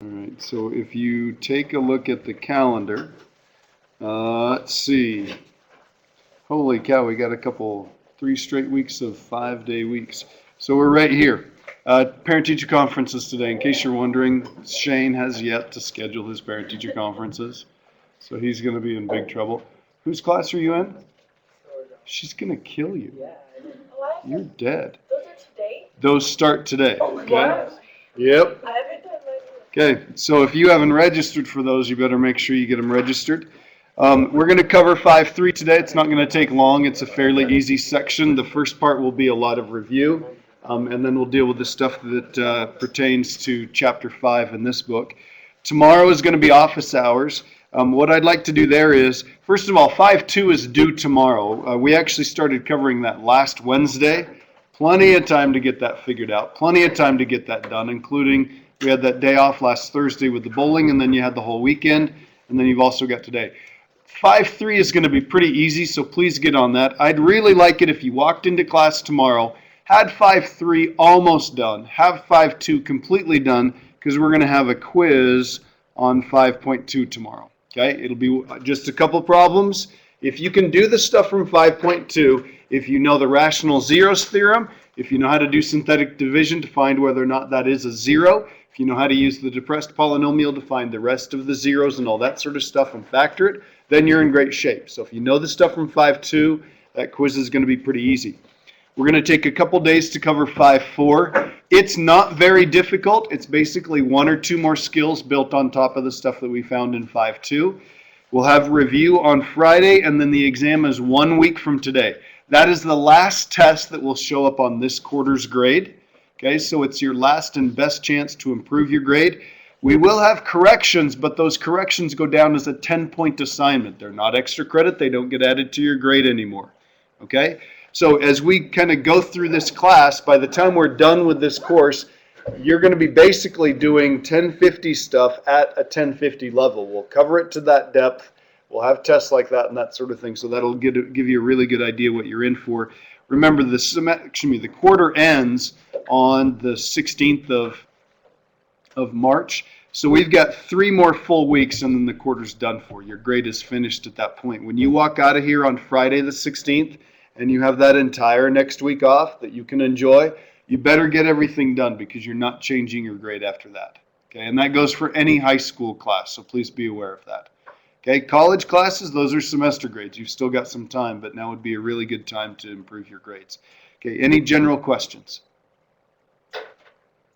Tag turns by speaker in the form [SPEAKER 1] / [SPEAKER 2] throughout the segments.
[SPEAKER 1] All right, so if you take a look at the calendar, let's see. Holy cow, we got three straight weeks of 5-day weeks. So we're right here. Parent-teacher conferences today. In case you're wondering, Shane has yet to schedule his parent-teacher conferences. So he's going to be in big trouble. Whose class are you in? She's going to kill you. You're dead.
[SPEAKER 2] Those are today?
[SPEAKER 1] Those start today.
[SPEAKER 2] Okay?
[SPEAKER 1] Yep.
[SPEAKER 2] I haven't done mine.
[SPEAKER 1] Okay, so if you haven't registered for those, you better make sure you get them registered. We're going to cover 5.3 today. It's not going to take long. It's a fairly easy section. The first part will be a lot of review, and then we'll deal with the stuff that pertains to Chapter 5 in this book. Tomorrow is going to be office hours. What I'd like to do there is, first of all, 5.2 is due tomorrow. We actually started covering that last Wednesday. Plenty of time to get that figured out. Plenty of time to get that done, including we had that day off last Thursday with the bowling, and then you had the whole weekend, and then you've also got today. 5.3 is going to be pretty easy, so please get on that. I'd really like it if you walked into class tomorrow, had 5.3 almost done, have 5.2 completely done, because we're going to have a quiz on 5.2 tomorrow. Okay, it'll be just a couple problems. If you can do the stuff from 5.2, if you know the rational zeros theorem, if you know how to do synthetic division to find whether or not that is a zero, if you know how to use the depressed polynomial to find the rest of the zeros and all that sort of stuff and factor it, then you're in great shape. So if you know the stuff from 5.2, that quiz is going to be pretty easy. We're going to take a couple days to cover 5.4. It's not very difficult. It's basically one or two more skills built on top of the stuff that we found in 5.2. We'll have review on Friday, and then the exam is 1 week from today. That is the last test that will show up on this quarter's grade. Okay, so it's your last and best chance to improve your grade. We will have corrections, but those corrections go down as a 10-point assignment. They're not extra credit. They don't get added to your grade anymore. Okay, so as we kind of go through this class, by the time we're done with this course, you're going to be basically doing 1050 stuff at a 1050 level. We'll cover it to that depth. We'll have tests like that and that sort of thing, so that'll give you a really good idea what you're in for. Remember, the quarter ends on the 16th of March, so we've got 3 more full weeks, and then the quarter's done for. Your grade is finished at that point. When you walk out of here on Friday the 16th, and you have that entire next week off that you can enjoy, you better get everything done because you're not changing your grade after that. Okay, and that goes for any high school class, so please be aware of that. Okay, college classes, those are semester grades. You've still got some time, but now would be a really good time to improve your grades. Okay, any general questions?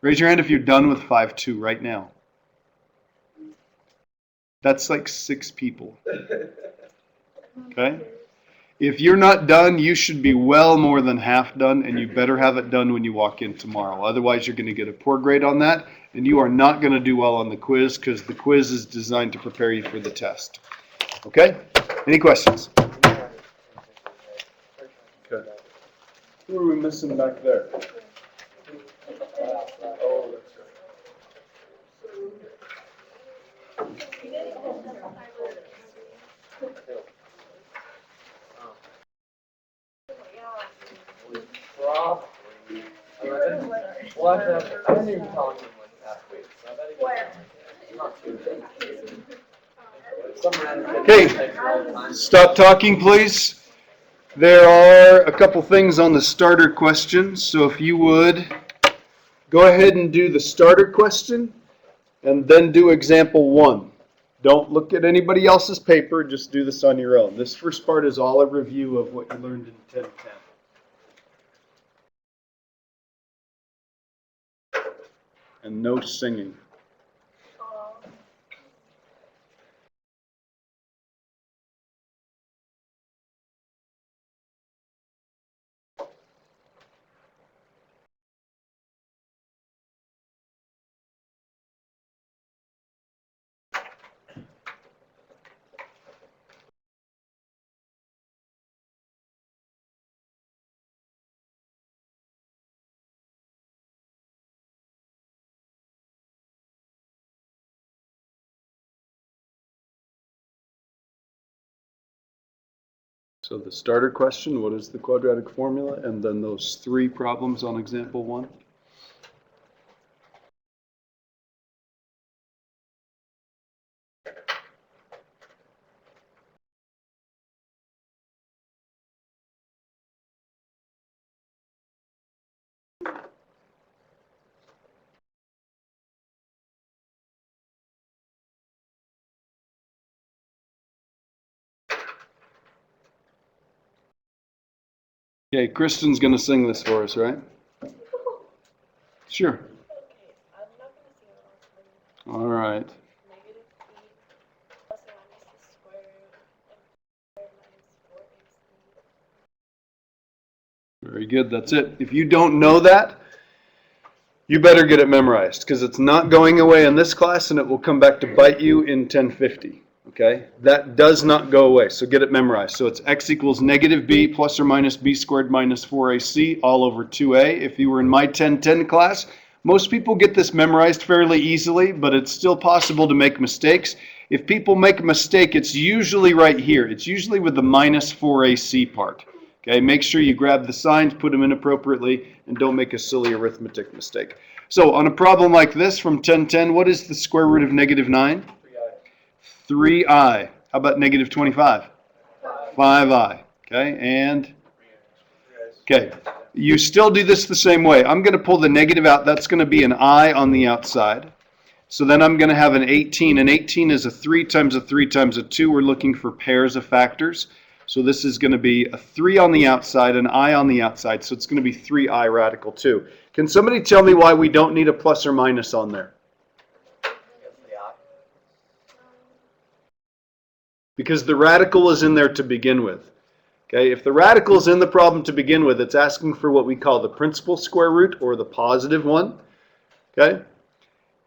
[SPEAKER 1] Raise your hand if you're done with 5.2 right now. That's like 6 people. Okay? If you're not done, you should be well more than half done, and you better have it done when you walk in tomorrow. Otherwise, you're going to get a poor grade on that, and you are not going to do well on the quiz because the quiz is designed to prepare you for the test. Okay? Any questions? Good. Who are we missing back there? Oh, that's
[SPEAKER 3] I didn't even talk to him like last week, so I bet
[SPEAKER 1] Okay, stop talking, please. There are a couple things on the starter question, so if you would go ahead and do the starter question and then do example 1. Don't look at anybody else's paper, just do this on your own. This first part is all a review of what you learned in 1010. And no singing. So the starter question, what is the quadratic formula? And then those 3 problems on example 1. Okay, Kristen's going to sing this for us, right? Sure.
[SPEAKER 2] Okay, I'm not gonna sing it all for you.
[SPEAKER 1] All right.
[SPEAKER 2] Negative b plus or minus the square root of square minus 4ac.
[SPEAKER 1] Very good. That's it. If you don't know that, you better get it memorized because it's not going away in this class and it will come back to bite you in 1050. Okay? That does not go away, so get it memorized. So it's x equals negative b plus or minus b squared minus 4ac all over 2a. If you were in my 1010 class, most people get this memorized fairly easily, but it's still possible to make mistakes. If people make a mistake, it's usually right here. It's usually with the minus 4ac part. Okay, make sure you grab the signs, put them in appropriately, and don't make a silly arithmetic mistake. So on a problem like this from 1010, what is the square root of negative 9? 3i. How about negative 25? 5i. Okay, and okay, you still do this the same way. I'm going to pull the negative out. That's going to be an I on the outside. So then I'm going to have an 18. And 18 is a 3 times a 3 times a 2. We're looking for pairs of factors. So this is going to be a 3 on the outside, an I on the outside. So it's going to be 3i radical 2. Can somebody tell me why we don't need a plus or minus on there? Because the radical is in there to begin with. Okay, if the radical is in the problem to begin with, it's asking for what we call the principal square root or the positive one. Okay?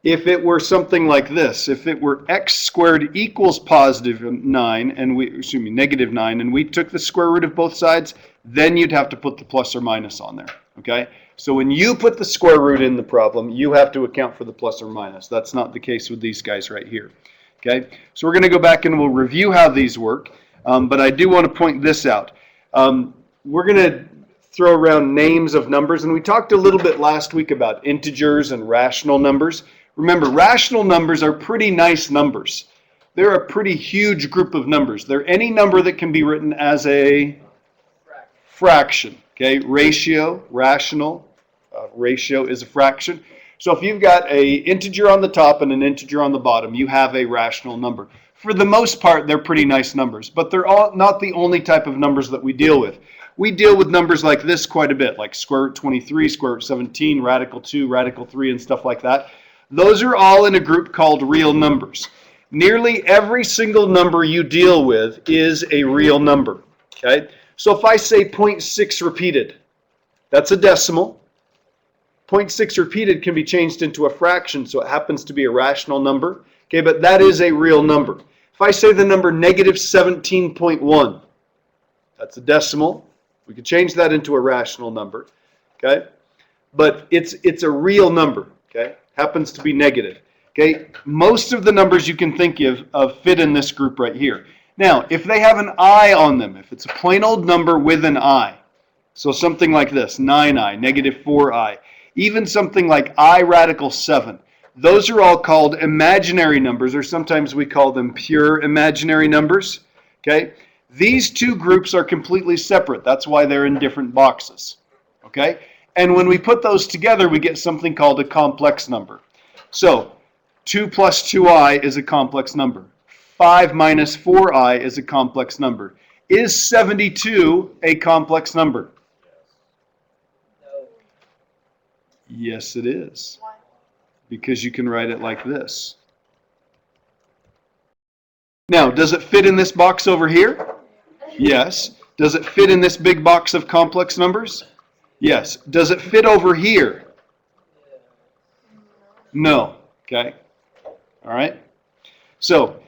[SPEAKER 1] If it were something like this, if it were x squared equals positive 9 and negative 9, and we took the square root of both sides, then you'd have to put the plus or minus on there. Okay? So when you put the square root in the problem, you have to account for the plus or minus. That's not the case with these guys right here. Okay? So we're going to go back and we'll review how these work. But I do want to point this out. We're going to throw around names of numbers, and we talked a little bit last week about integers and rational numbers. Remember, rational numbers are pretty nice numbers. They're a pretty huge group of numbers. They're any number that can be written as a fraction. Okay, ratio, rational, ratio is a fraction. So if you've got an integer on the top and an integer on the bottom, you have a rational number. For the most part, they're pretty nice numbers, but they're all not the only type of numbers that we deal with. We deal with numbers like this quite a bit, like square root 23, square root 17, radical 2, radical 3, and stuff like that. Those are all in a group called real numbers. Nearly every single number you deal with is a real number. Okay? So if I say 0.6 repeated, that's a decimal. 0.6 repeated can be changed into a fraction, so it happens to be a rational number. Okay, but that is a real number. If I say the number negative 17.1, that's a decimal. We could change that into a rational number. Okay, but it's a real number. Okay, happens to be negative. Okay, most of the numbers you can think of fit in this group right here. Now, if they have an I on them, if it's a plain old number with an I, so something like this, 9i, negative 4i, even something like I radical 7, those are all called imaginary numbers, or sometimes we call them pure imaginary numbers. Okay, these two groups are completely separate. That's why they're in different boxes. Okay, and when we put those together, we get something called a complex number. So 2 plus 2i is a complex number. 5 minus 4i is a complex number. Is 72 a complex number?
[SPEAKER 3] No.
[SPEAKER 1] Yes, it is.
[SPEAKER 2] Why?
[SPEAKER 1] Because you can write it like this. Now, does it fit in this box over here? Yes. Does it fit in this big box of complex numbers? Yes. Does it fit over here? No. Okay. All right. So,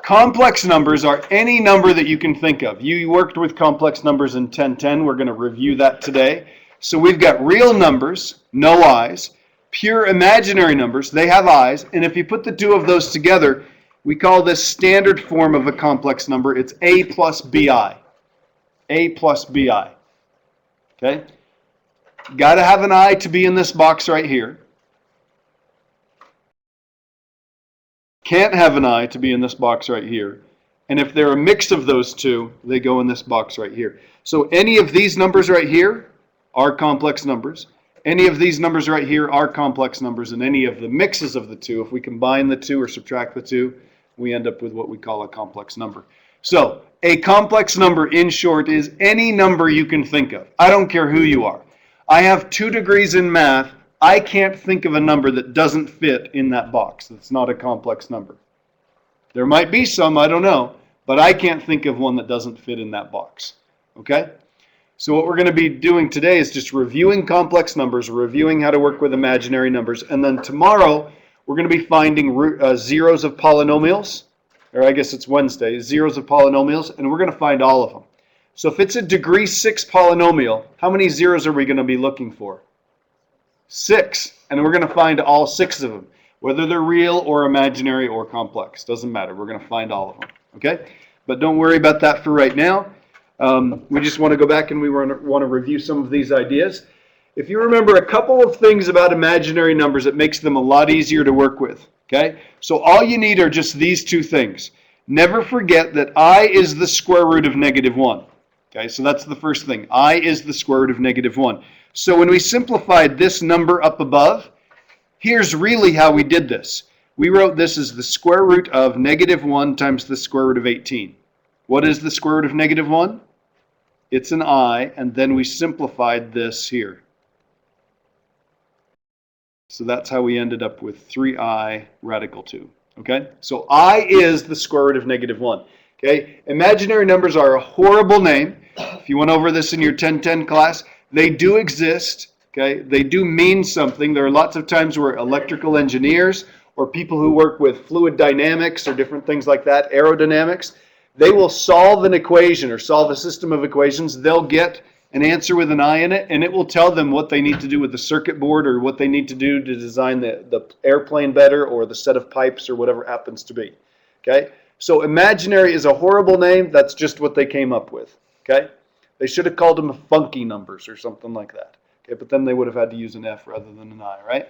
[SPEAKER 1] complex numbers are any number that you can think of. You worked with complex numbers in 1010. We're going to review that today. So we've got real numbers, no i's. Pure imaginary numbers, they have i's, and if you put the two of those together, we call this standard form of a complex number. It's a plus bi. A plus bi. Okay? Got to have an I to be in this box right here. Can't have an I to be in this box right here. And if they're a mix of those two, they go in this box right here. So any of these numbers right here are complex numbers. Any of these numbers right here are complex numbers, and any of the mixes of the two, if we combine the two or subtract the two, we end up with what we call a complex number. So A complex number, in short, is any number you can think of. I don't care who you are. I have 2 degrees in math. I can't think of a number that doesn't fit in that box. That's not a complex number. There might be some, I don't know, but I can't think of one that doesn't fit in that box. Okay? So what we're going to be doing today is just reviewing complex numbers, reviewing how to work with imaginary numbers, and then tomorrow we're going to be finding zeros of polynomials, or I guess it's Wednesday, zeros of polynomials, and we're going to find all of them. So if it's a degree 6 polynomial, how many zeros are we going to be looking for? 6, and we're going to find all 6 of them, whether they're real or imaginary or complex. Doesn't matter. We're going to find all of them. Okay? But don't worry about that for right now. We just want to go back and we want to review some of these ideas. If you remember a couple of things about imaginary numbers, it makes them a lot easier to work with. Okay? So all you need are just these 2 things. Never forget that I is the square root of -1. Okay, so that's the first thing. I is the square root of -1. So when we simplified this number up above, here's really how we did this. We wrote this as the square root of -1 times the square root of 18. What is the square root of -1? It's an I, and then we simplified this here. So that's how we ended up with 3i radical 2. Okay? So I is the square root of -1. Okay? Imaginary numbers are a horrible name. If you went over this in your 1010 class, they do exist. Okay? They do mean something. There are lots of times where electrical engineers or people who work with fluid dynamics or different things like that, aerodynamics, they will solve an equation or solve a system of equations. They'll get an answer with an I in it, and it will tell them what they need to do with the circuit board or what they need to do to design the airplane better or the set of pipes or whatever it happens to be. Okay? So imaginary is a horrible name. That's just what they came up with. Okay? They should have called them funky numbers or something like that. Okay? But then they would have had to use an F rather than an I, right?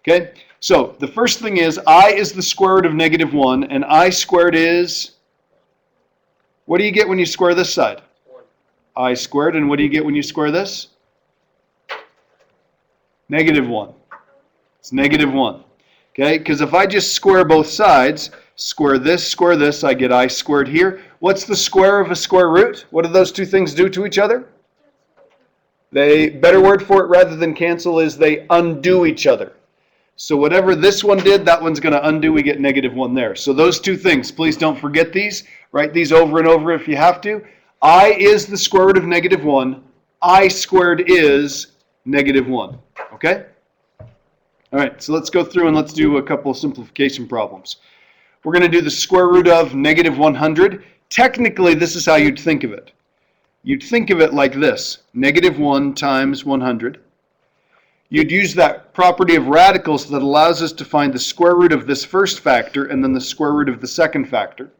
[SPEAKER 1] Okay? So the first thing is I is the square root of -1, and I squared is... What do you get when you square this side? I squared, and what do you get when you square this? -1. It's -1. Okay, because if I just square both sides, square this, I get I squared here. What's the square of a square root? What do those 2 things do to each other? Better word for it rather than cancel is they undo each other. So whatever this one did, that one's going to undo. We get -1 there. So those 2 things, please don't forget these. Write these over and over if you have to. I is the square root of -1. I squared is -1. Okay? All right, so let's go through and let's do a couple of simplification problems. We're going to do the square root of -100. Technically, this is how you'd think of it. You'd think of it like this. -1 times 100. You'd use that property of radicals that allows us to find the square root of this first factor and then the square root of the second factor.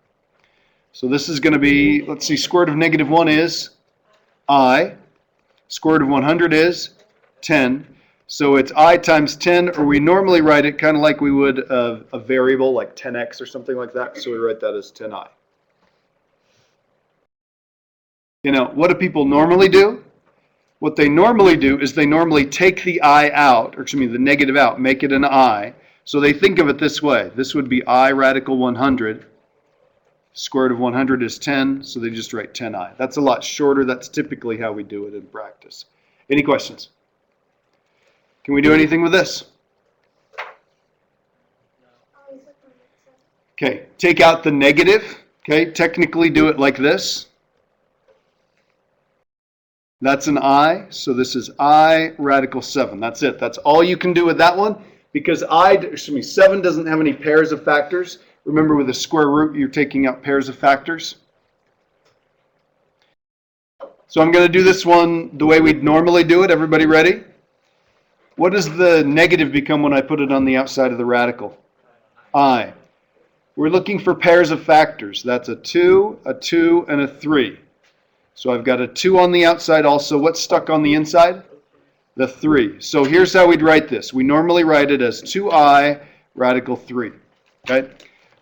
[SPEAKER 1] So this is going to be, let's see, square root of -1 is I. Square root of 100 is 10. So it's I times 10, or we normally write it kind of like we would a variable like 10x or something like that. So we write that as 10I. You know, what do people normally do? What they normally do is they normally take the I out, or excuse me, the negative out, make it an I. So they think of it this way. This would be I radical 100. Square root of 100 is 10, so they just write 10I. That's a lot shorter. That's typically how we do it in practice. Any questions? Can we do anything with this? Okay, take out the negative. Okay, technically do it like this. That's an I, so this is I radical 7. That's it. That's all you can do with that one, because 7 doesn't have any pairs of factors. Remember, with a square root, you're taking out pairs of factors. So I'm going to do this one the way we'd normally do it. Everybody ready? What does the negative become when I put it on the outside of the radical? I. We're looking for pairs of factors. That's a 2, and a 3. So I've got a 2 on the outside also. What's stuck on the inside? The 3. So here's how we'd write this. We normally write it as 2I radical 3. Okay?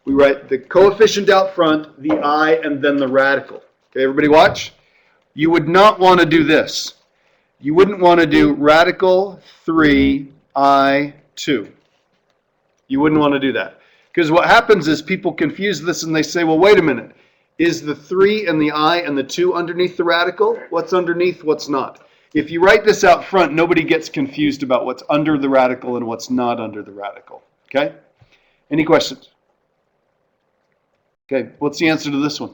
[SPEAKER 1] We write the coefficient out front, the I, and then the radical. Okay, everybody watch. You would not want to do this. You wouldn't want to do radical 3, I, 2. You wouldn't want to do that. Because what happens is people confuse this and they say, well, wait a minute. Is the 3 and the I and the 2 underneath the radical? What's underneath, what's not? If you write this out front, nobody gets confused about what's under the radical and what's not under the radical. Okay? Any questions? Okay, what's the answer to this one?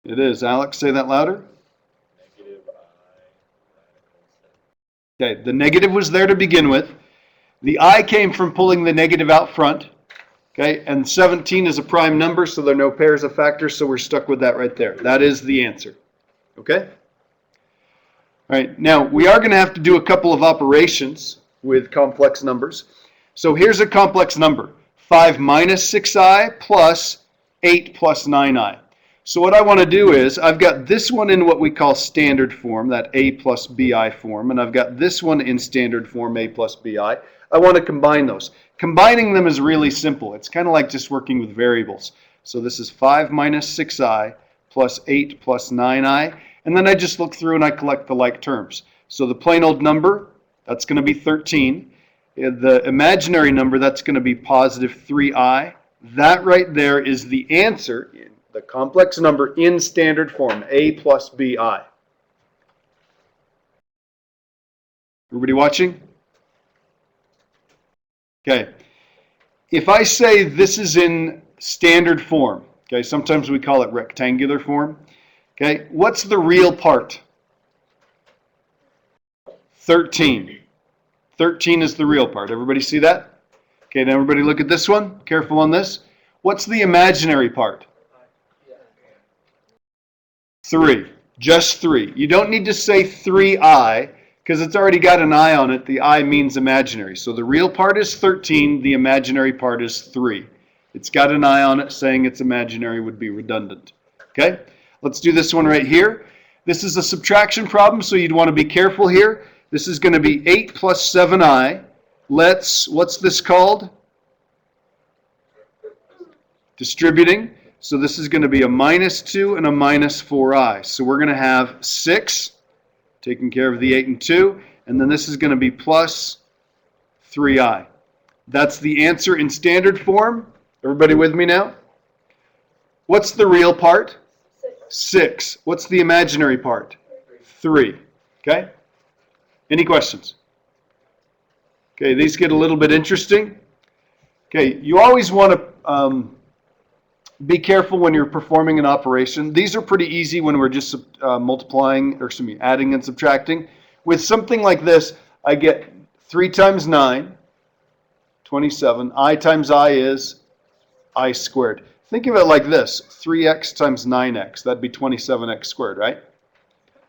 [SPEAKER 1] It is. Alex, say that louder. Okay, the negative was there to begin with. The I came from pulling the negative out front. Okay, and 17 is a prime number, so there are no pairs of factors, so we're stuck with that right there. That is the answer. Okay? All right, now we are going to have to do a couple of operations with complex numbers. So here's a complex number, 5 minus 6i plus 8 plus 9i. So what I want to do is, I've got this one in what we call standard form, that a plus bi form, and I've got this one in standard form, a plus bi. I want to combine those. Combining them is really simple. It's kind of like just working with variables. So this is 5 minus 6i plus 8 plus 9i. And then I just look through and I collect the like terms. So the plain old number, that's going to be 13. The imaginary number, that's going to be positive 3i. That right there is the answer, the complex number in standard form, a plus bi. Everybody watching? Okay. If I say this is in standard form, okay, sometimes we call it rectangular form. Okay, what's the real part? 13. 13 is the real part. Everybody see that? Okay, now everybody look at this one. Careful on this. What's the imaginary part? 3. Just 3. You don't need to say 3i because it's already got an I on it. The I means imaginary. So the real part is 13. The imaginary part is 3. It's got an I on it. Saying it's imaginary would be redundant. Okay? Let's do this one right here. This is a subtraction problem, so you'd want to be careful here. This is going to be 8 plus 7i. What's this called? Distributing. So this is going to be a minus 2 and a minus 4i. So we're going to have 6, taking care of the 8 and 2, and then this is going to be plus 3i. That's the answer in standard form. Everybody with me now? What's the real part? 6. What's the imaginary part? 3. Okay? Any questions? Okay, these get a little bit interesting. Okay, you always want to be careful when you're performing an operation. These are pretty easy when we're just adding and subtracting. With something like this, I get 3 times 9, 27. I times I is I squared. Think of it like this, 3x times 9x, that'd be 27x squared, right?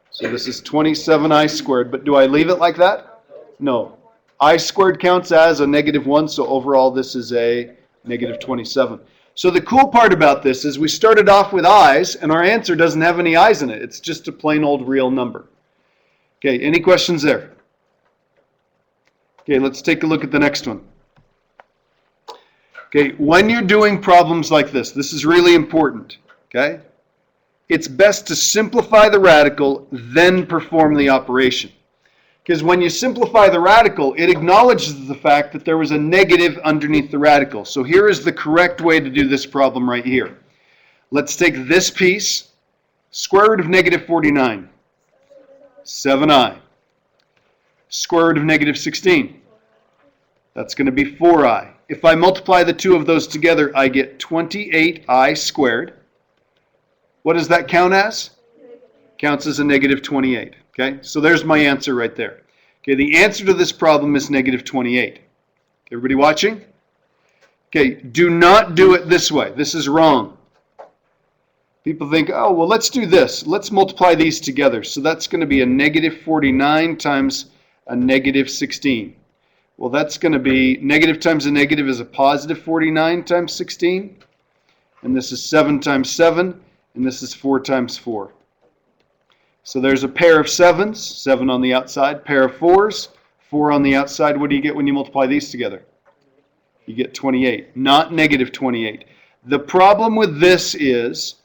[SPEAKER 1] So this is 27i squared, but do I leave it like that? No. I squared counts as a negative 1, so overall this is a negative 27. So the cool part about this is we started off with i's, and our answer doesn't have any i's in it. It's just a plain old real number. Okay, any questions there? Okay, let's take a look at the next one. Okay, when you're doing problems like this is really important, okay? It's best to simplify the radical, then perform the operation. Because when you simplify the radical, it acknowledges the fact that there was a negative underneath the radical. So here is the correct way to do this problem right here. Let's take this piece, square root of negative 49, 7i. Square root of negative 16, that's going to be 4i. If I multiply the two of those together, I get 28i squared. What does that count as? Counts as a negative 28. Okay, so there's my answer right there. Okay, the answer to this problem is negative 28. Everybody watching? Okay, do not do it this way. This is wrong. People think, oh, well, let's do this. Let's multiply these together. So that's going to be a negative 49 times a negative 16. Well, that's going to be negative times a negative is a positive 49 times 16. And this is 7 times 7. And this is 4 times 4. So there's a pair of 7s, 7 on the outside, pair of 4s, 4 on the outside. What do you get when you multiply these together? You get 28, not negative 28. The problem with this is,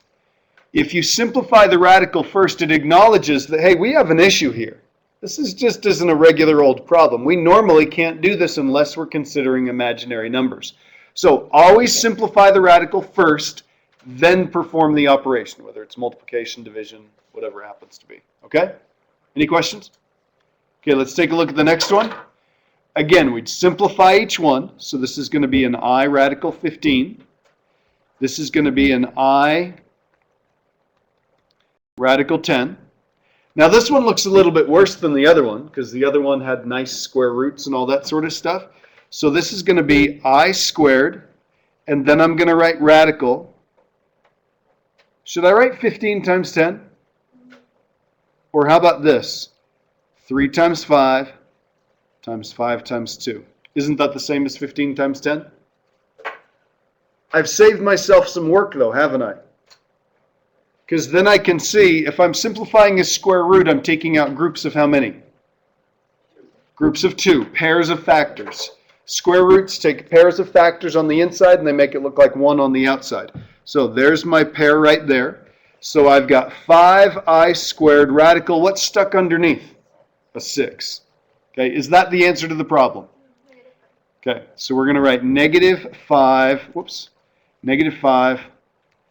[SPEAKER 1] if you simplify the radical first, it acknowledges that, hey, we have an issue here. This just isn't a regular old problem. We normally can't do this unless we're considering imaginary numbers. So always simplify the radical first, then perform the operation, whether it's multiplication, division, whatever it happens to be. Okay? Any questions? Okay, let's take a look at the next one. Again, we'd simplify each one. So this is going to be an I radical 15. This is going to be an I radical 10. Now this one looks a little bit worse than the other one because the other one had nice square roots and all that sort of stuff. So this is going to be I squared, and then I'm going to write radical. Should I write 15 times 10? Or how about this? 3 times 5 times 5 times 2. Isn't that the same as 15 times 10? I've saved myself some work though, haven't I? Because then I can see, if I'm simplifying a square root, I'm taking out groups of how many? Groups of 2, pairs of factors. Square roots take pairs of factors on the inside and they make it look like 1 on the outside. So there's my pair right there. So I've got 5I squared radical. What's stuck underneath? A 6. Okay, is that the answer to the problem? Okay, so we're going to write negative 5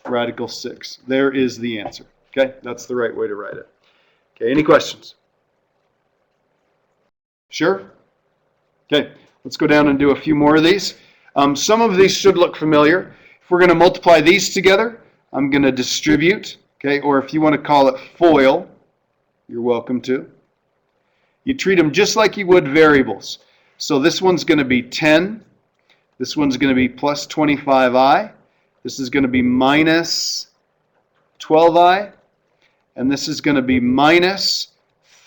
[SPEAKER 1] radical 6. There is the answer. Okay, that's the right way to write it. Okay, any questions? Sure? Okay, let's go down and do a few more of these. Some of these should look familiar. If we're going to multiply these together, I'm going to distribute, okay, or if you want to call it FOIL, you're welcome to. You treat them just like you would variables. So this one's going to be 10. This one's going to be plus 25i. This is going to be minus 12i. And this is going to be minus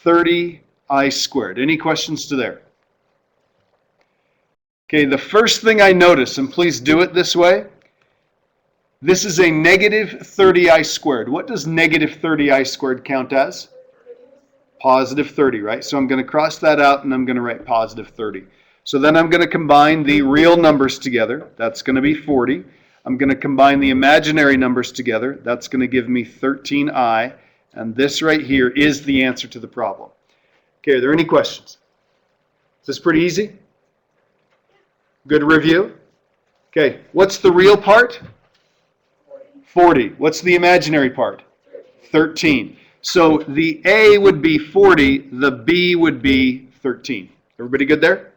[SPEAKER 1] 30i squared. Any questions to there? Okay, the first thing I notice, and please do it this way, this is a negative 30i squared. What does negative 30i squared count as? Positive 30, right? So I'm going to cross that out and I'm going to write positive 30. So then I'm going to combine the real numbers together. That's going to be 40. I'm going to combine the imaginary numbers together. That's going to give me 13i. And this right here is the answer to the problem. Okay, are there any questions? Is this pretty easy? Good review? Okay, what's the real part? 40. What's the imaginary part? 13. So the A would be 40, the B would be 13. Everybody good there?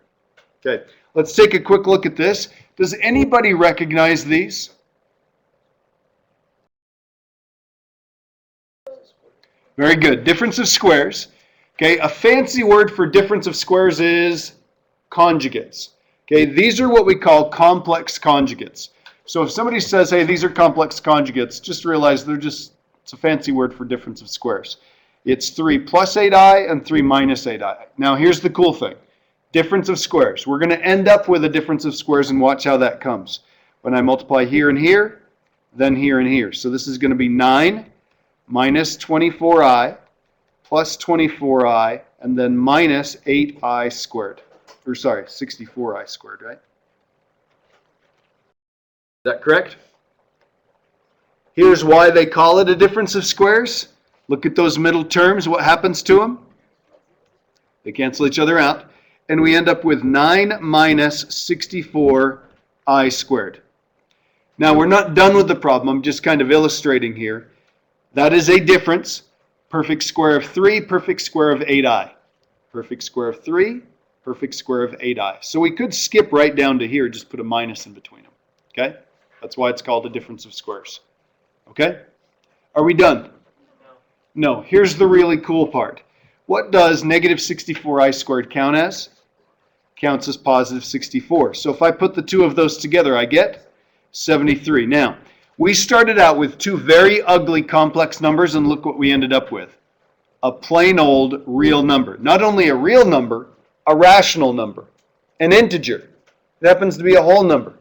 [SPEAKER 1] Okay, let's take a quick look at this. Does anybody recognize these? Very good. Difference of squares. Okay, a fancy word for difference of squares is conjugates. Okay, these are what we call complex conjugates. So if somebody says, hey, these are complex conjugates, just realize it's a fancy word for difference of squares. It's 3 plus 8i and 3 minus 8i. Now here's the cool thing. Difference of squares. We're going to end up with a difference of squares and watch how that comes. When I multiply here and here, then here and here. So this is going to be 9 minus 24i plus 24i and then minus 8i squared. Or sorry, 64i squared, right? Is that correct? Here's why they call it a difference of squares. Look at those middle terms. What happens to them? They cancel each other out. And we end up with 9 minus 64i squared. Now, we're not done with the problem. I'm just kind of illustrating here. That is a difference. Perfect square of 3, perfect square of 8i. Perfect square of 3, perfect square of 8i. So we could skip right down to here, just put a minus in between them. Okay? That's why it's called a difference of squares. Okay? Are we done? No. Here's the really cool part. What does negative 64i squared count as? Counts as positive 64. So if I put the two of those together, I get 73. Now, we started out with two very ugly complex numbers, and look what we ended up with. A plain old real number. Not only a real number, a rational number. An integer. It happens to be a whole number.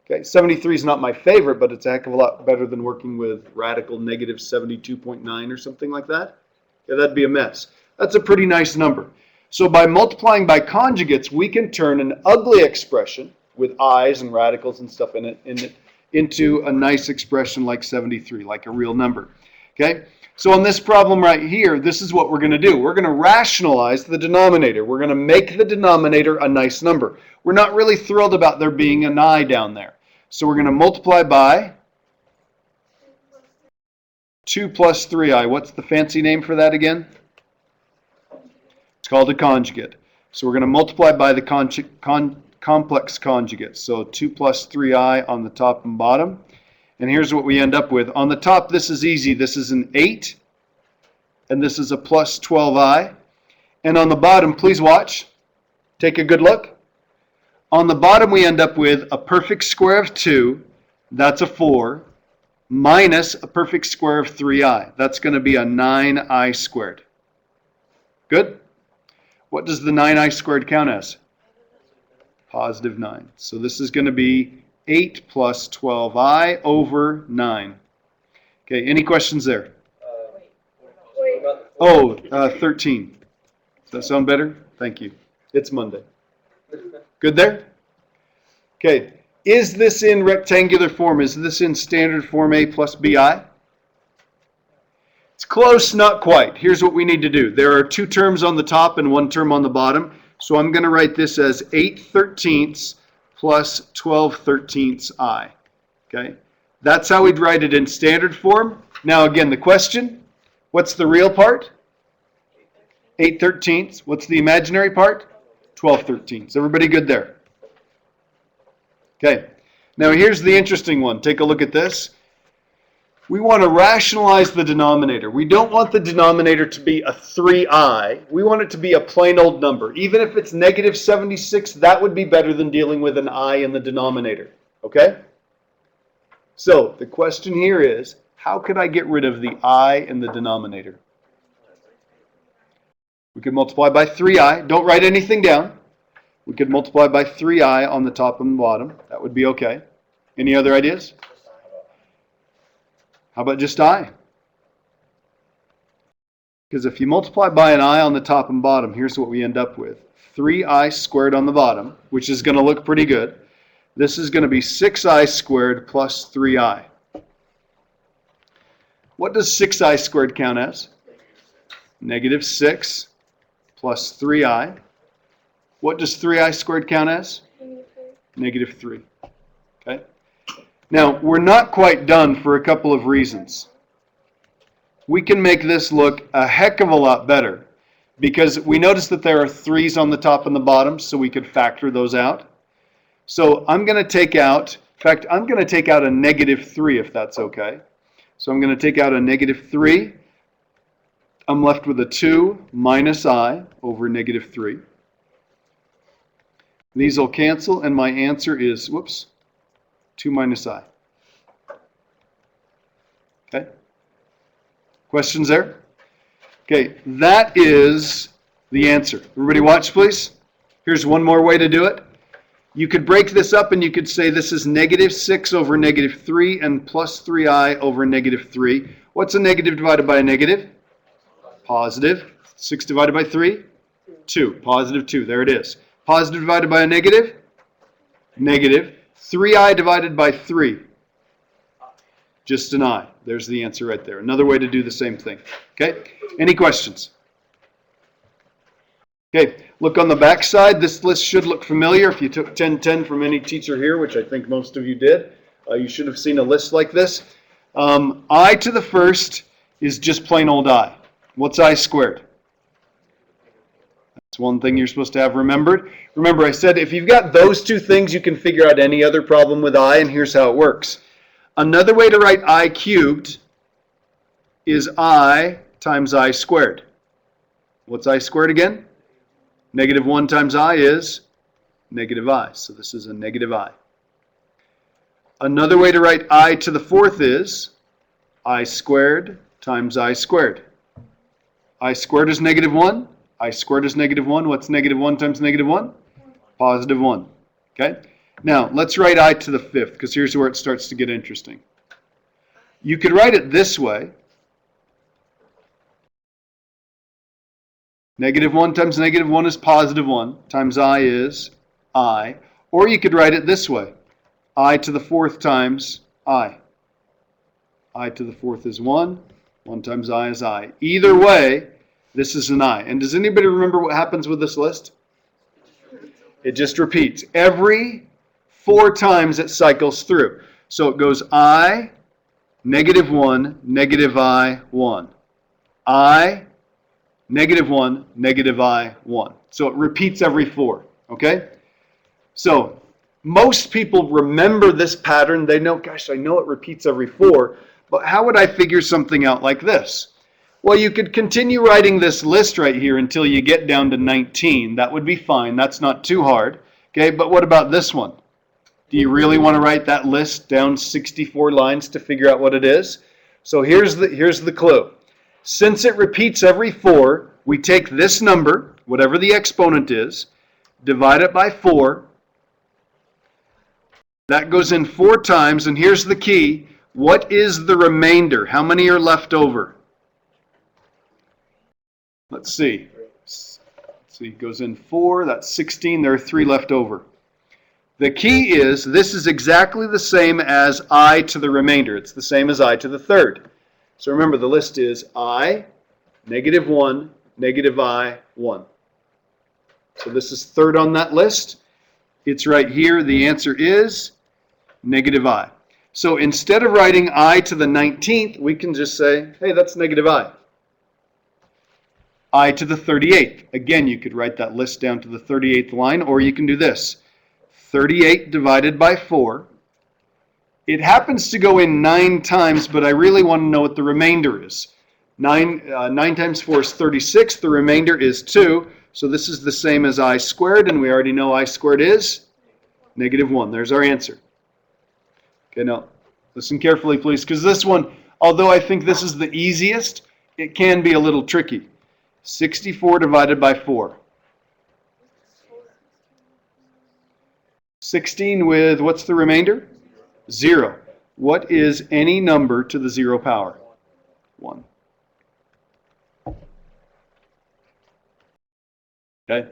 [SPEAKER 1] Okay, 73 is not my favorite, but it's a heck of a lot better than working with radical negative 72.9 or something like that. Yeah, that'd be a mess. That's a pretty nice number. So by multiplying by conjugates, we can turn an ugly expression with i's and radicals and stuff in it into a nice expression like 73, like a real number. Okay? So on this problem right here, this is what we're going to do. We're going to rationalize the denominator. We're going to make the denominator a nice number. We're not really thrilled about there being an I down there. So we're going to multiply by 2 plus 3i. What's the fancy name for that again? It's called a conjugate. So we're going to multiply by the complex conjugate. So 2 plus 3i on the top and bottom. And here's what we end up with. On the top, this is easy. This is an 8. And this is a plus 12i. And on the bottom, please watch. Take a good look. On the bottom, we end up with a perfect square of 2. That's a 4. Minus a perfect square of 3i. That's going to be a 9i squared. Good? What does the 9i squared count as? Positive 9. So this is going to be 8 plus 12i over 9. Okay, any questions there?
[SPEAKER 3] What about the
[SPEAKER 1] Oh, 13. Does that sound better? Thank you. It's Monday. Good there? Okay. Is this in rectangular form? Is this in standard form A plus BI? It's close, not quite. Here's what we need to do. There are 2 terms on the top and 1 term on the bottom. So I'm going to write this as 8/13 plus 12/13 I. Okay? That's how we'd write it in standard form. Now again, the question, what's the real part? 8/13. What's the imaginary part? 12/13. Is everybody good there? Okay. Now here's the interesting one. Take a look at this. We want to rationalize the denominator. We don't want the denominator to be a 3i. We want it to be a plain old number. Even if it's negative 76, that would be better than dealing with an I in the denominator. Okay? So the question here is, how could I get rid of the I in the denominator? We could multiply by 3i. Don't write anything down. We could multiply by 3i on the top and bottom. That would be okay. Any other ideas? How about just I? Because if you multiply by an I on the top and bottom, here's what we end up with. 3i squared on the bottom, which is going to look pretty good. This is going to be 6i squared plus 3i. What does 6i squared count as? Negative 6 plus 3i. What does 3i squared count as? Negative 3. Okay? Now, we're not quite done for a couple of reasons. We can make this look a heck of a lot better because we notice that there are 3's on the top and the bottom, so we could factor those out. So I'm going to take out, in fact, I'm going to take out a negative 3 if that's okay. So I'm going to take out a negative 3. I'm left with a 2 minus I over negative 3. These will cancel, and my answer is, 2 minus I. Okay? Questions there? Okay, that is the answer. Everybody watch, please. Here's one more way to do it. You could break this up and you could say this is negative 6 over negative 3 and plus 3i over negative 3. What's a negative divided by a negative? Positive. 6 divided by 3? 2. Positive 2. There it is. Positive divided by a negative? Negative. 3i divided by 3. Just an I. There's the answer right there. Another way to do the same thing. Okay? Any questions? Okay, look on the back side. This list should look familiar. If you took 1010 from any teacher here, which I think most of you did, you should have seen a list like this. I to the first is just plain old I. What's I squared? That's one thing you're supposed to have remembered. Remember, I said if you've got those 2 things, you can figure out any other problem with I, and here's how it works. Another way to write I cubed is I times I squared. What's I squared again? Negative 1 times I is negative I. So this is a negative I. Another way to write I to the fourth is I squared times I squared. I squared is negative 1. I squared is negative 1. What's negative 1 times negative 1? Positive 1. Okay? Now, let's write I to the fifth, because here's where it starts to get interesting. You could write it this way. Negative 1 times negative 1 is positive 1, times I is I. Or you could write it this way. I to the fourth times I. I to the fourth is 1. 1 times I is I. Either way, this is an I. And does anybody remember what happens with this list? It just repeats. Every 4 times it cycles through. So it goes I, -1, -I, 1. I, -1, -I, 1. So it repeats every 4, okay? So most people remember this pattern. They know, gosh, I know it repeats every 4, but how would I figure something out like this? Well, you could continue writing this list right here until you get down to 19. That would be fine. That's not too hard. Okay, but what about this one? Do you really want to write that list down 64 lines to figure out what it is? So here's the clue. Since it repeats every 4, we take this number, whatever the exponent is, divide it by 4. That goes in 4 times, and here's the key. What is the remainder? How many are left over? Let's see. It goes in 4, that's 16, there are 3 left over. The key is, this is exactly the same as I to the remainder. It's the same as I to the third. So remember, the list is I, -1, -I, 1. So this is third on that list. It's right here. The answer is -I. So instead of writing I to the 19th, we can just say, hey, that's -I. I to the 38th. Again, you could write that list down to the 38th line, or you can do this. 38 divided by 4. It happens to go in 9 times, but I really want to know what the remainder is. 9 times 4 is 36. The remainder is 2. So this is the same as I squared, and we already know I squared is -1. There's our answer. Okay, now listen carefully, please, because this one, although I think this is the easiest, it can be a little tricky. 64 divided by 4. 16 with, what's the remainder? 0. What is any number to the 0 power? 1. Okay,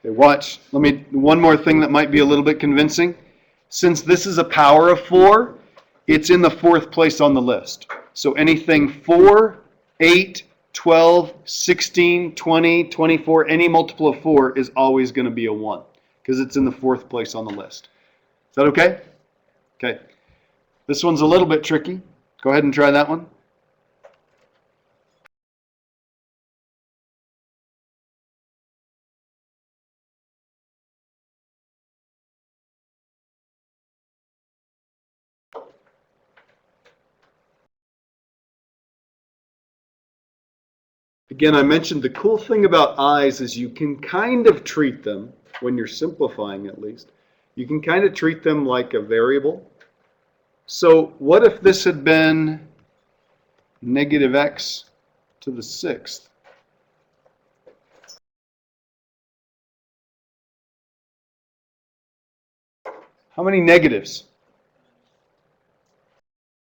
[SPEAKER 1] watch. One more thing that might be a little bit convincing. Since this is a power of 4, it's in the 4th place on the list. So anything 4, 8, 12, 16, 20, 24, any multiple of 4 is always going to be a 1 because it's in the 4th place on the list. Is that okay? Okay. This one's a little bit tricky. Go ahead and try that one. Again, I mentioned the cool thing about I's is you can kind of treat them, when you're simplifying at least, you can kind of treat them like a variable. So what if this had been -x to the 6th? How many negatives?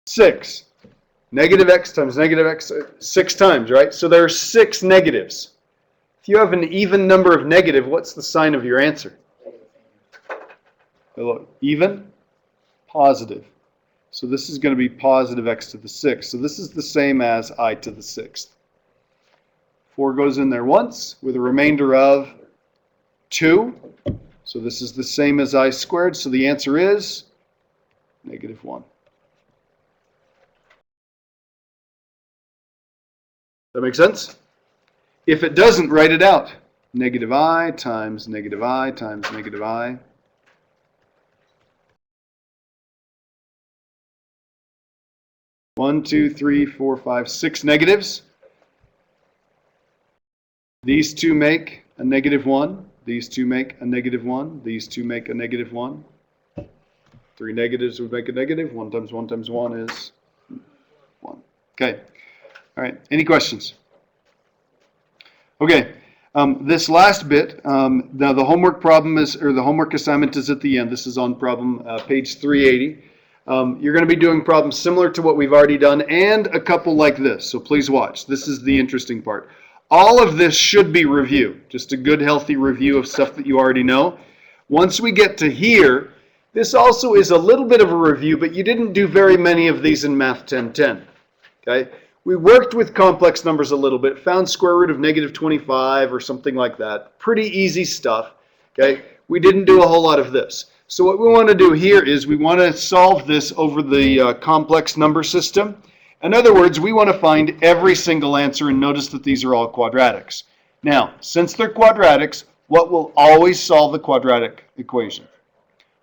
[SPEAKER 1] 6. -x times -x, 6 times, right? So there are 6 negatives. If you have an even number of negative, what's the sign of your answer? Hello, even? Positive. So this is going to be positive x to the 6th. So this is the same as I to the 6th. 4 goes in there once with a remainder of 2. So this is the same as I squared. So the answer is -1. That make sense? If it doesn't, write it out. -I times -I times -I. One, 2, 3, 4, 5, 6 negatives. These two make a -1. These two make a -1. These two make a -1. 3 negatives would make a negative. 1 times 1 times 1 is 1. Okay. All right. Any questions? Okay. This last bit, now the homework problem is, or the homework assignment is at the end. This is on problem page 380. You're going to be doing problems similar to what we've already done and a couple like this. So please watch. This is the interesting part. All of this should be review, just a good healthy review of stuff that you already know. Once we get to here, this also is a little bit of a review, but you didn't do very many of these in Math 1010. Okay? We worked with complex numbers a little bit, found square root of -25 or something like that. Pretty easy stuff. Okay? We didn't do a whole lot of this. So what we want to do here is we want to solve this over the complex number system. In other words, we want to find every single answer, and notice that these are all quadratics. Now, since they're quadratics, what will always solve the quadratic equation?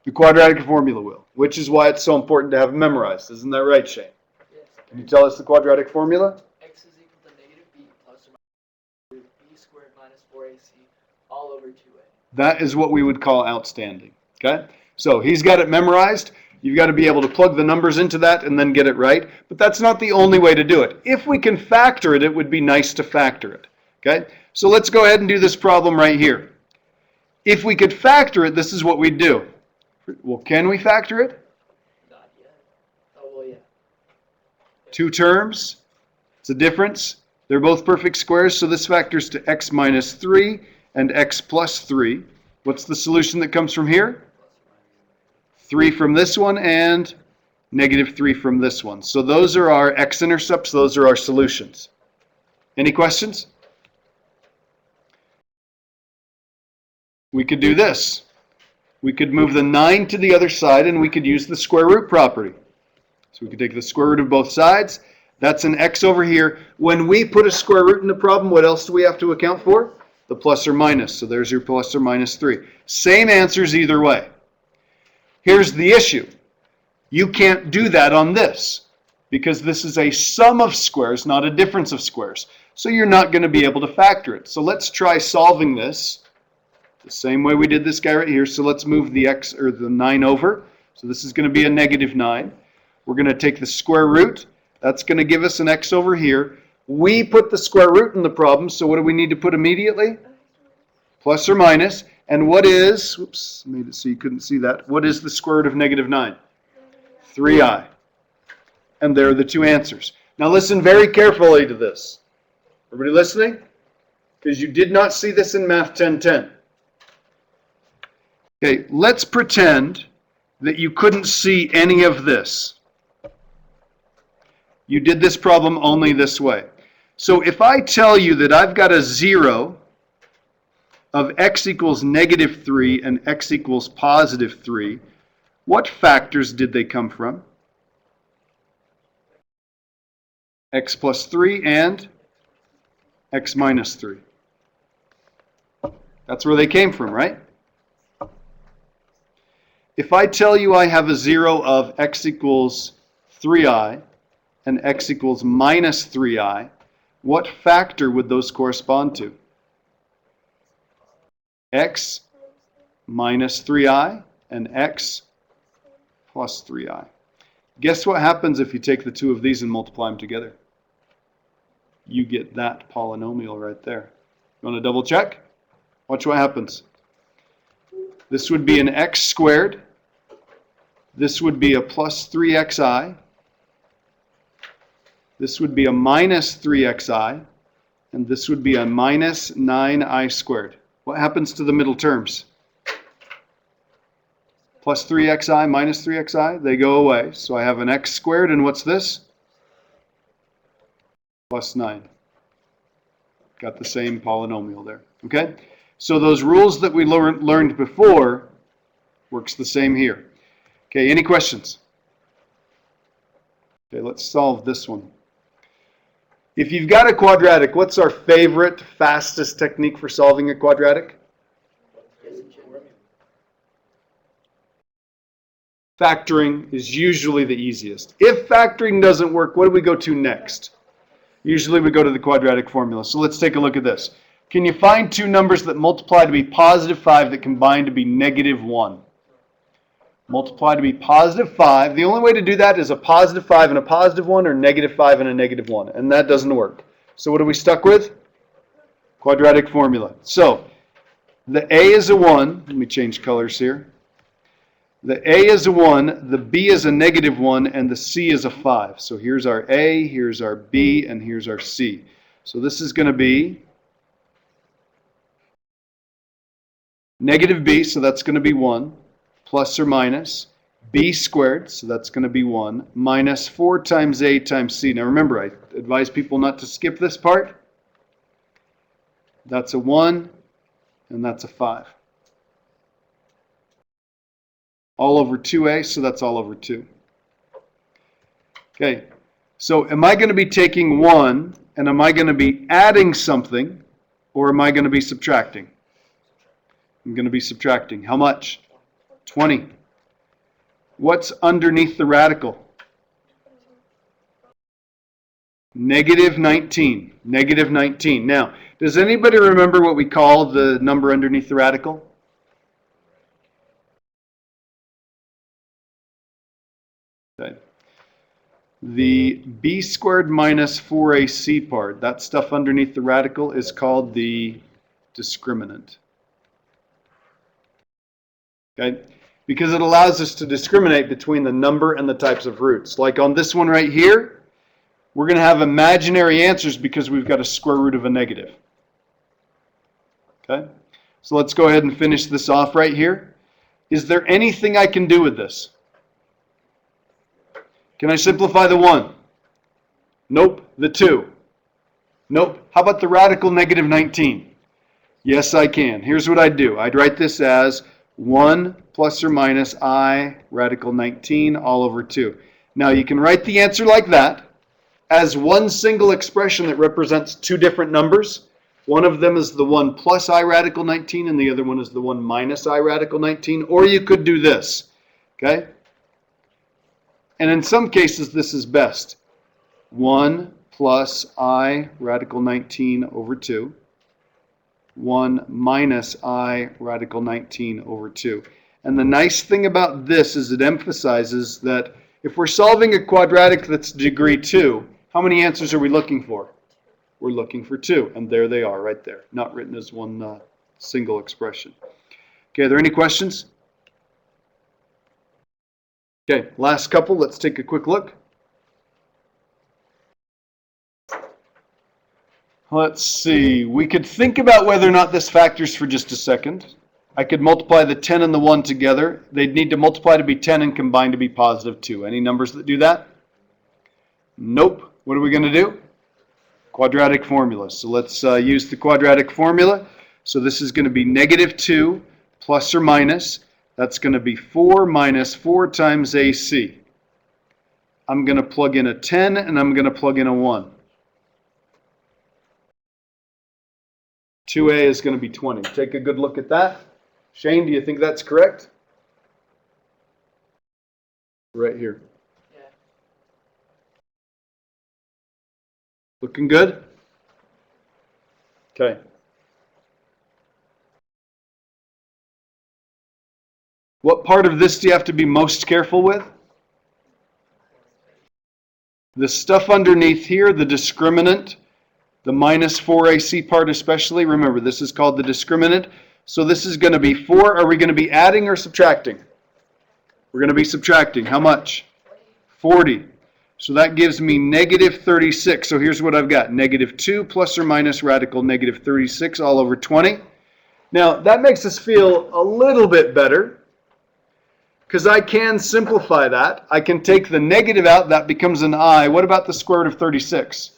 [SPEAKER 1] The quadratic formula will, which is why it's so important to have it memorized. Isn't that right, Shane?
[SPEAKER 3] Yes.
[SPEAKER 1] Can you tell us the quadratic formula?
[SPEAKER 3] X is equal to negative b plus or minus b squared minus 4ac all over 2a.
[SPEAKER 1] That is what we would call outstanding. Okay? So he's got it memorized. You've got to be able to plug the numbers into that and then get it right. But that's not the only way to do it. If we can factor it, it would be nice to factor it. Okay? So let's go ahead and do this problem right here. If we could factor it, this is what we'd do. Well, can we factor it?
[SPEAKER 3] Not yet. Oh, well, yeah.
[SPEAKER 1] Two terms. It's a difference. They're both perfect squares, so this factors to x minus 3 and x plus 3. What's the solution that comes from here? 3 from this one and negative 3 from this one. So those are our x-intercepts. Those are our solutions. Any questions? We could do this. We could move the 9 to the other side, and we could use the square root property. So we could take the square root of both sides. That's an x over here. When we put a square root in the problem, what else do we have to account for? The plus or minus. So there's your plus or minus 3. Same answers either way. Here's the issue. You can't do that on this because this is a sum of squares, not a difference of squares. So you're not going to be able to factor it. So let's try solving this the same way we did this guy right here. So let's move the x or the 9 over. So this is going to be a negative 9. We're going to take the square root. That's going to give us an x over here. We put the square root in the problem, so what do we need to put immediately? Plus or minus. And what is, whoops, made it so you couldn't see that. What is the square root of negative 9? 3i. And there are the two answers. Now listen very carefully to this. Everybody listening? Because you did not see this in Math 1010. Okay, let's pretend that you couldn't see any of this. You did this problem only this way. So if I tell you that I've got a 0 of x equals negative 3 and x equals positive 3, what factors did they come from? X plus 3 and x minus 3. That's where they came from, right? If I tell you I have a 0 of x equals 3i and x equals minus 3i, what factor would those correspond to? X minus 3i and x plus 3i. Guess what happens if you take the two of these and multiply them together? You get that polynomial right there. You want to double check? Watch what happens. This would be an x squared. This would be a plus 3xi. This would be a minus 3xi. And this would be a minus 9i squared. What happens to the middle terms? Plus 3xi, minus 3xi, they go away. So I have an x squared, and what's this? Plus 9. Got the same polynomial there. Okay? So those rules that we learned before works the same here. Okay, any questions? Okay, let's solve this one. If you've got a quadratic, what's our favorite, fastest technique for solving a quadratic? Factoring is usually the easiest. If factoring doesn't work, what do we go to next? Usually we go to the quadratic formula. So let's take a look at this. Can you find two numbers that multiply to be positive 5 that combine to be negative 1? Multiply to be positive 5. The only way to do that is a positive 5 and a positive 1, or negative 5 and a negative 1. And that doesn't work. So what are we stuck with? Quadratic formula. So the A is a 1. Let me change colors here. The A is a 1, the B is a negative 1, and the C is a 5. So here's our A, here's our B, and here's our C. So this is going to be negative B, so that's going to be 1, plus or minus B squared, so that's going to be 1, minus 4 times A times C. Now remember, I advise people not to skip this part. That's a 1, and that's a 5. all over 2a, so that's all over 2. Okay, so am I going to be taking 1, and am I going to be adding something, or am I going to be subtracting? I'm going to be subtracting. How much? 20. What's underneath the radical? Negative 19. Negative 19. Now, does anybody remember what we call the number underneath the radical? Okay. The b squared minus 4ac part, that stuff underneath the radical, is called the discriminant. Okay? Because it allows us to discriminate between the number and the types of roots. Like on this one right here, we're going to have imaginary answers because we've got a square root of a negative. Okay? So let's go ahead and finish this off right here. Is there anything I can do with this? Can I simplify the 1? Nope. The 2? Nope. How about the radical negative 19? Yes, I can. Here's what I'd do. I'd write this as 1 plus or minus I radical 19 all over 2. Now you can write the answer like that as one single expression that represents two different numbers. One of them is the 1 plus I radical 19 and the other one is the 1 minus I radical 19. Or you could do this. Okay? And in some cases, this is best. 1 plus I radical 19 over 2. 1 minus I radical 19 over 2. And the nice thing about this is it emphasizes that if we're solving a quadratic that's degree 2, how many answers are we looking for? We're looking for 2. And there they are right there. Not written as one single expression. Okay, are there any questions? Okay, last couple. Let's take a quick look. Let's see. We could think about whether or not this factors for just a second. I could multiply the 10 and the 1 together. They'd need to multiply to be 10 and combine to be positive 2. Any numbers that do that? Nope. What are we going to do? Quadratic formula. So let's use the quadratic formula. So this is going to be negative 2 plus or minus. That's going to be 4 minus 4 times AC. I'm going to plug in a 10 and I'm going to plug in a 1. 2a is going to be 20. Take a good look at that. Shane, do you think that's correct? Right here.
[SPEAKER 3] Yeah.
[SPEAKER 1] Looking good? Okay. What part of this do you have to be most careful with? The stuff underneath here, the discriminant, the minus 4ac part especially. Remember, this is called the discriminant. So this is going to be 4. Are we going to be adding or subtracting? We're going to be subtracting. How much? 40. So that gives me negative 36. So here's what I've got. Negative 2 plus or minus radical negative 36 all over 20. Now, that makes us feel a little bit better because I can simplify that. I can take the negative out. That becomes an I. What about the square root of 36?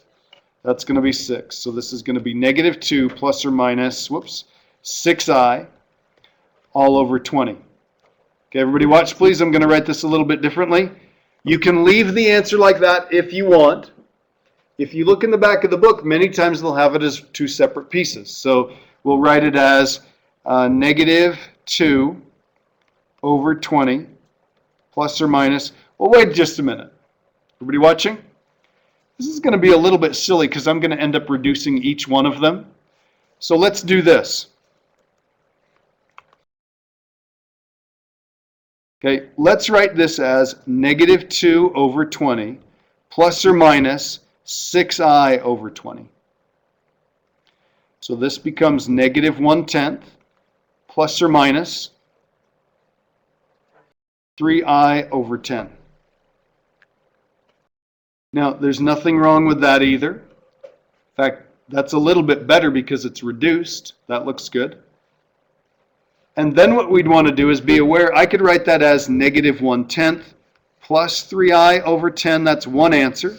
[SPEAKER 1] That's going to be 6. So this is going to be negative 2 plus or minus, 6i all over 20. Okay, everybody watch please. I'm going to write this a little bit differently. You can leave the answer like that if you want. If you look in the back of the book, many times they'll have it as two separate pieces. So we'll write it as negative 2 over 20 plus or minus. Well, wait just a minute. Everybody watching? This is going to be a little bit silly because I'm going to end up reducing each one of them. So let's do this. Okay, let's write this as negative 2 over 20 plus or minus 6i over 20. So this becomes negative 1/10 plus or minus 3i over 10. Now, there's nothing wrong with that either. In fact, that's a little bit better because it's reduced. That looks good. And then what we'd want to do is be aware, I could write that as negative 1/10 plus 3i over 10. That's one answer.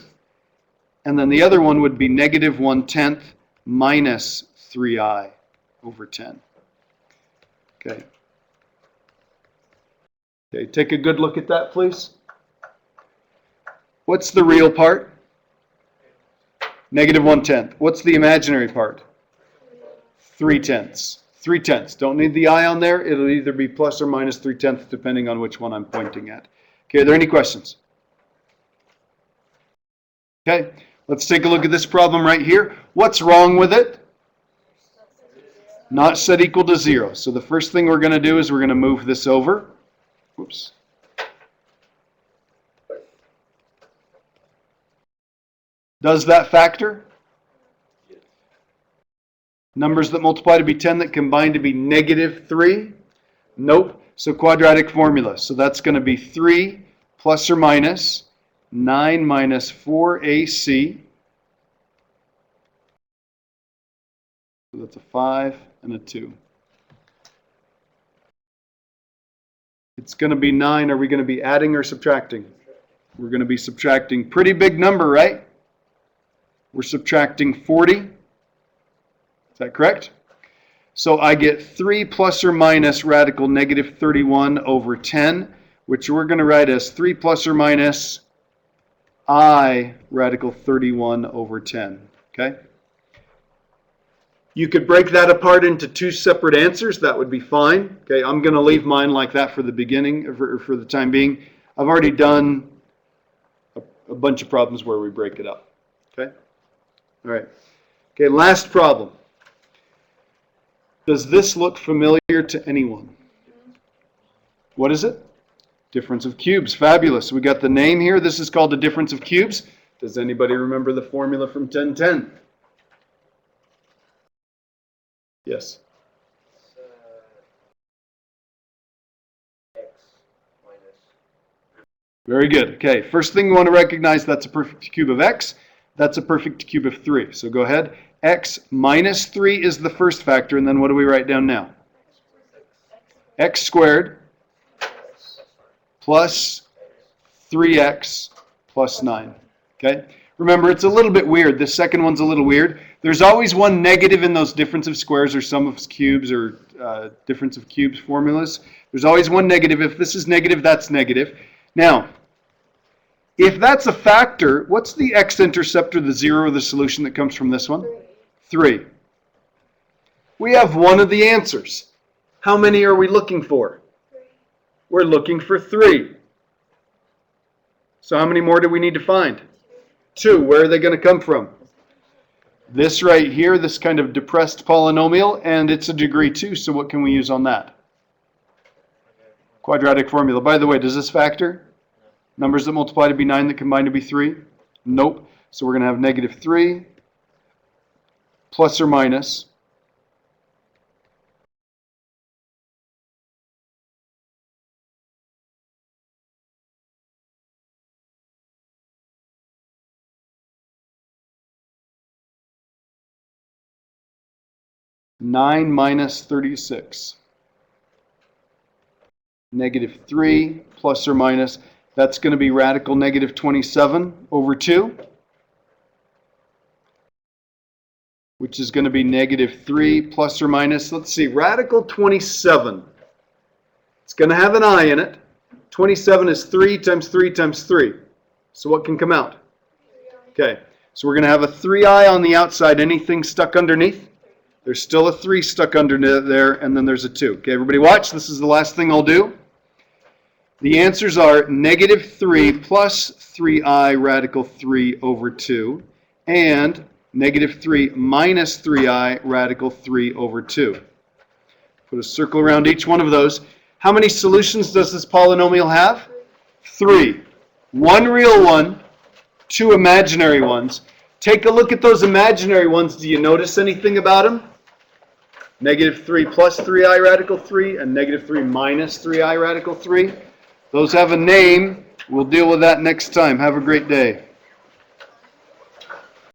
[SPEAKER 1] And then the other one would be negative 1/10 minus 3i over 10. Okay. Okay, take a good look at that, please. What's the real part? Negative 1/10. What's the imaginary part? 3/10. 3/10. Don't need the I on there. It'll either be plus or minus 3/10 depending on which one I'm pointing at. Okay, are there any questions? Okay, let's take a look at this problem right here. What's wrong with it? Not set equal to 0. So the first thing we're going to do is we're going to move this over. Whoops. Does that factor? Numbers that multiply to be 10 that combine to be negative 3? Nope. So quadratic formula. So that's going to be 3 plus or minus 9 minus 4ac. So that's a 5 and a 2. It's going to be 9. Are we going to be adding or subtracting? We're going to be subtracting. Pretty big number, right? We're subtracting 40. Is that correct? So I get 3 plus or minus radical negative 31 over 10, which we're going to write as 3 plus or minus I radical 31 over 10. Okay? You could break that apart into two separate answers. That would be fine. Okay, I'm going to leave mine like that for the beginning, for the time being. I've already done a bunch of problems where we break it up. Okay? All right. Okay, last problem. Does this look familiar to anyone? What is it? Difference of cubes. Fabulous. We got the name here. This is called the difference of cubes. Does anybody remember the formula from 1010? Yes.
[SPEAKER 3] X minus.
[SPEAKER 1] Very good. Okay, first thing you want to recognize, that's a perfect cube of x. That's a perfect cube of 3. So go ahead. X minus 3 is the first factor, and then what do we write down now? X squared plus 3x plus 9. Okay? Remember, it's a little bit weird. This second one's a little weird. There's always one negative in those difference of squares or sum of cubes or difference of cubes formulas. There's always one negative. If this is negative, that's negative. Now, if that's a factor, what's the x-intercept or the 0 of the solution that comes from this one? 3. We have one of the answers. How many are we looking for?
[SPEAKER 2] 3.
[SPEAKER 1] We're looking for 3. So how many more do we need to find? 2. Where are they going to come from? This right here, this kind of depressed polynomial, and it's a degree 2, so what can we use on that? Quadratic formula. By the way, does this factor? Numbers that multiply to be 9 that combine to be 3? Nope. So we're going to have negative 3 plus or minus 9 minus 36. Negative 3 plus or minus, that's going to be radical negative 27 over 2, which is going to be negative 3 plus or minus, let's see, radical 27. It's going to have an I in it. 27 is 3 times 3 times 3. So what can come out? Okay, so we're going to have a 3i on the outside. Anything stuck underneath? There's still a 3 stuck under there, and then there's a 2. Okay, everybody watch. This is the last thing I'll do. The answers are negative 3 plus 3i radical 3 over 2, and negative 3 minus 3i radical 3 over 2. Put a circle around each one of those. How many solutions does this polynomial have? 3. One real one, 2 imaginary ones. Take a look at those imaginary ones. Do you notice anything about them? Negative 3 plus 3i radical 3 and negative 3 minus 3i radical 3. Those have a name. We'll deal with that next time. Have a great day.